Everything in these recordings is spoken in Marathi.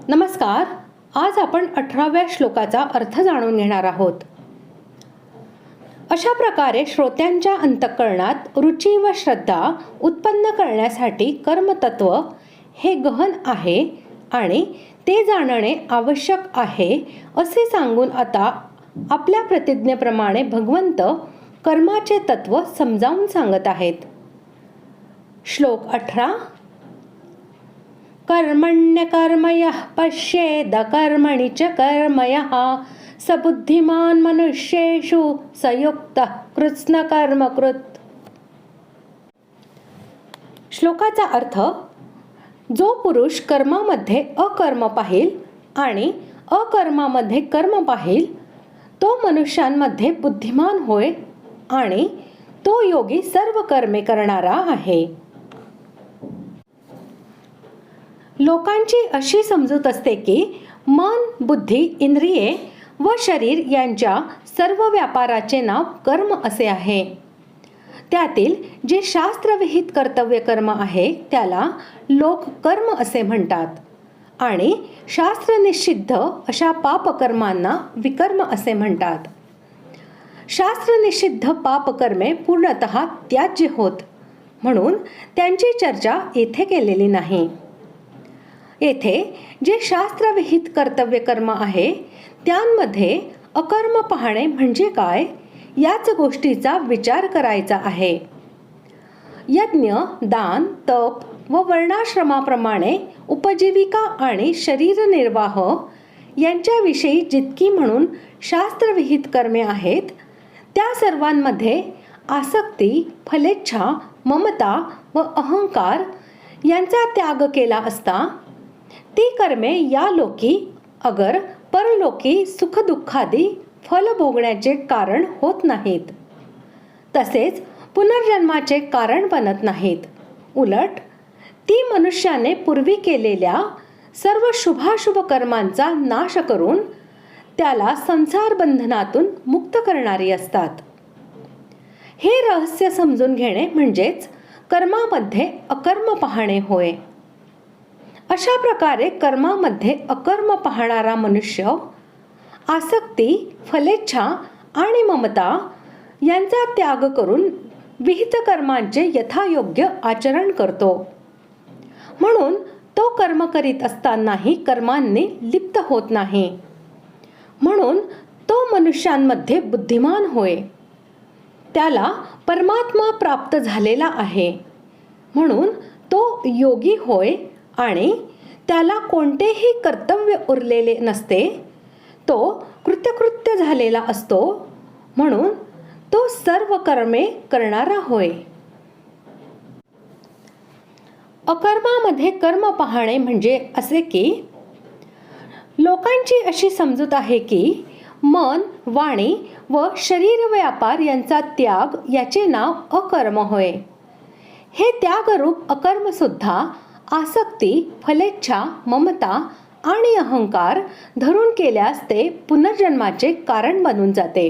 नमस्कार. आज आपण 18व्या श्लोकाचा अर्थ जाणून घेणार आहोत. अशा प्रकारे श्रोत्यांच्या अंतःकरणात रुची व श्रद्धा उत्पन्न करण्यासाठी कर्मतत्व हे गहन आहे आणि ते जाणणे आवश्यक आहे असे सांगून आता आपल्या प्रतिज्ञेप्रमाणे भगवंत कर्माचे तत्व समजावून सांगत आहेत. श्लोक 18. कर्मण्यकर्मयः पश्येद कर्मणि च कर्मयः स बुद्धिमान मनुष्येषु सयुक्तः कृत्स्नकर्मकृत्. श्लोकाचा अर्थ: जो पुरुष कर्मामध्ये अकर्म पाहिल आणि अकर्मामध्ये कर्म पाहिल तो मनुष्यांमध्ये बुद्धिमान होय आणि तो योगी सर्व कर्मे करणारा आहे. लोकांची अशी समजूत असते की मन, बुद्धी, इंद्रिये व शरीर यांच्या सर्व व्यापाराचे नाव कर्म असे आहे. त्यातील जे शास्त्रविहित कर्तव्य कर्म आहे त्याला लोक कर्म असे म्हणतात आणि शास्त्रनिषिद्ध अशा पापकर्मांना विकर्म असे म्हणतात. शास्त्रनिषिद्ध पापकर्मे पूर्णतः त्याज्य होत म्हणून त्यांची चर्चा येथे केलेली नाही. येथे जे शास्त्रविहित कर्तव्य कर्म आहे त्यांमध्ये अकर्म पाहणे म्हणजे काय याच गोष्टीचा विचार करायचा आहे. यज्ञ, दान, तप व वर्णाश्रमाप्रमाणे उपजीविका आणि शरीरनिर्वाह यांच्याविषयी जितकी म्हणून शास्त्रविहित कर्मे आहेत त्या सर्वांमध्ये आसक्ती, फलेच्छा, ममता व अहंकार यांचा त्याग केला असता ती कर्मे या लोकी अगर परलोकी सुखदुःखादी फल भोगण्याचे कारण होत नाहीत, तसेच पुनर्जन्माचे कारण बनत नाहीत. उलट ती मनुष्याने पूर्वी केलेल्या सर्व शुभाशुभ कर्मांचा नाश करून त्याला संसार बंधनातून मुक्त करणारी असतात. हे रहस्य समजून घेणे म्हणजेच कर्मामध्ये अकर्म पाहणे होय. अशा प्रकारे कर्मामध्ये अकर्म पाहणारा मनुष्य आसक्ती, फलेच्छा आणि ममता यांचा त्याग करून विहित कर्मांचे यथायोग्य आचरण करतो. म्हणून तो कर्म करीत असतानाही कर्मांनी लिप्त होत नाही. म्हणून तो मनुष्यांमध्ये बुद्धिमान होय. त्याला परमात्मा प्राप्त झालेला आहे म्हणून तो योगी होय आणि त्याला कोणतेही कर्तव्य उरलेले नसते. तो कृत्यकृत्य झालेला असतो म्हणून तो सर्व कर्मे करणारा होय. अकर्मामध्ये कर्म पाहणे म्हणजे असे की लोकांची अशी समजूत आहे की मन, वाणी व शरीर व्यापार यांचा त्याग याचे नाव अकर्म होय. हे त्यागरूप अकर्म सुद्धा आसक्ती, फलेच्छा, ममता आणि अहंकार धरून केल्यास ते पुनर्जन्माचे कारण बनून जाते.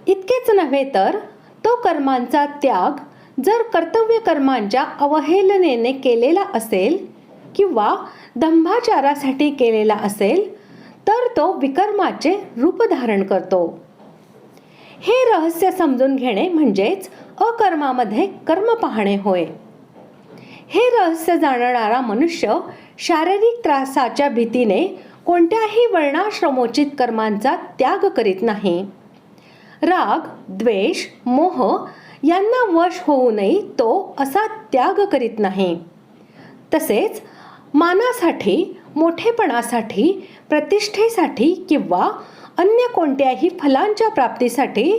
इतकेच नव्हे तर तो कर्मांचा त्याग जर कर्तव्य कर्मांच्या अवहेलनेने केलेला असेल किंवा दंभाचारासाठी केलेला असेल तर तो विकर्माचे रूप धारण करतो. हे रहस्य समजून घेणे म्हणजेच अकर्मामध्ये कर्म पाहणे होय. हे रहस्य जाणणारा मनुष्य शारीरिक त्रासाच्या भीतीने कोणत्याही वर्णाश्रमोचित कर्मांचा त्याग करीत नाही. राग, द्वेष, मोह यांना वश होऊनही तो असा त्याग करीत नाही. तसेच मानासाठी, मोठेपणासाठी, प्रतिष्ठेसाठी किंवा अन्य कोणत्याही फलांच्या प्राप्तीसाठी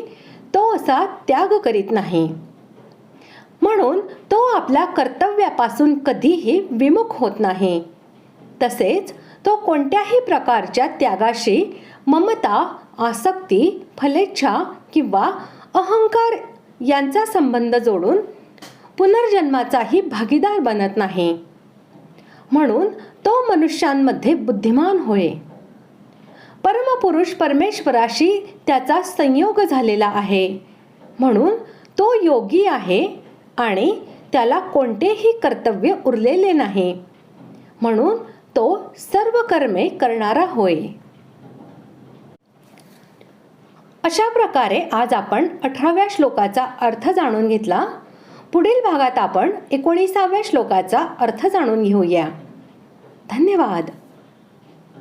तो असा त्याग करीत नाही. म्हणून तो आपल्या कर्तव्यापासून कधीही विमुख होत नाही. तसेच तो कोणत्याही प्रकारच्या त्यागाशी ममता, आसक्ती, फलेच्छा किंवा अहंकार यांचा संबंध जोडून पुनर्जन्माचाही भागीदार बनत नाही. म्हणून तो मनुष्यांमध्ये बुद्धिमान होय. परमपुरुष परमेश्वराशी त्याचा संयोग झालेला आहे म्हणून तो योगी आहे आणि त्याला कोणतेही कर्तव्य उरलेले नाही. म्हणून तो सर्व कर्मे करणारा होय. अशा प्रकारे आज आपण 18व्या श्लोकाचा अर्थ जाणून घेतला. पुढील भागात आपण 19व्या श्लोकाचा अर्थ जाणून घेऊया. धन्यवाद.